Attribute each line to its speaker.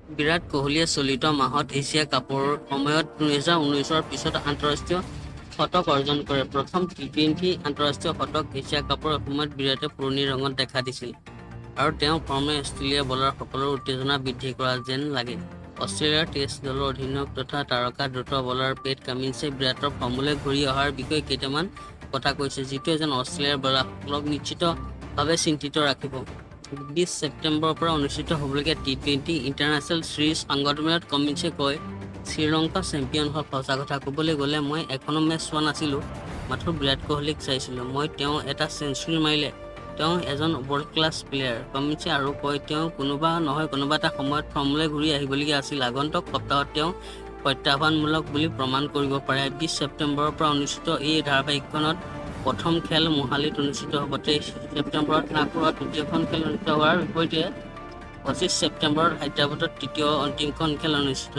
Speaker 1: বিৰাট কোহলীয়ে চলিত মাহত এছিয়া কাপৰ সময়ত 2019ৰ পিছত আন্তঃৰাষ্ট্ৰীয় শতক অৰ্জন কৰে। প্ৰথম টি-20 আন্তঃৰাষ্ট্ৰীয় শতক এছিয়া কাপৰ সময়ত বিৰাটে পুৰণি ৰঙত দেখা দিছিল আৰু তেওঁৰ ফৰ্মে অষ্ট্ৰেলিয়া বলাৰসকলৰ উত্তেজনা বৃদ্ধি কৰা যেন লাগে। অষ্ট্ৰেলিয়াৰ টেষ্ট দলৰ অধিনায়ক তথা তাৰকা দ্ৰুত বলাৰ পেট কামিন্সে বিৰাটৰ ফৰ্মলৈ ঘূৰি অহাৰ বিষয়ে কেইটামান কথা কৈছে, যিটো এজন অষ্ট্ৰেলিয়াৰ বলাৰসকলক নিশ্চিতভাৱে চিন্তিত ৰাখিব। 20 ছেপ্টেম্বৰৰ পৰা অনুষ্ঠিত হ'বলগীয়া টি-20 ইণ্টাৰনেশ্যনেল ছিৰিজ সংবাদমেলত কামিন্সে কয়, শ্ৰীলংকা চেম্পিয়ন হোৱাৰ সঁচা কথা ক'বলৈ গ'লে মই এখনো মেচ চোৱা নাছিলোঁ, মাথো বিৰাট কোহলীক চাইছিলোঁ। তেওঁ এটা চেঞ্চুৰী মাৰিলে। তেওঁ এজন ৱৰ্ল্ড ক্লাছ প্লেয়াৰ। কামিন্সে আৰু কয়, তেওঁ কোনোবা নহয় কোনোবা এটা সময়ত ফৰ্মলৈ ঘূৰি আহিবলগীয়া আছিল। আগন্তুক সপ্তাহত তেওঁ প্ৰত্যাহ্বানমূলক বুলি প্ৰমাণ কৰিব পাৰে। 20 ছেপ্টেম্বৰৰ পৰা অনুষ্ঠিত এই ধাৰাবাহিকখনত প্ৰথম খেল মোহালিত অনুষ্ঠিত হ'ব। 23 ছেপ্টেম্বৰত নাগপুৰত দ্বিতীয়খন খেল অনুষ্ঠিত হোৱাৰ বিপৰীতে 25 ছেপ্টেম্বৰত হায়দৰাবাদত তৃতীয় অন্তিমখন খেল অনুষ্ঠিত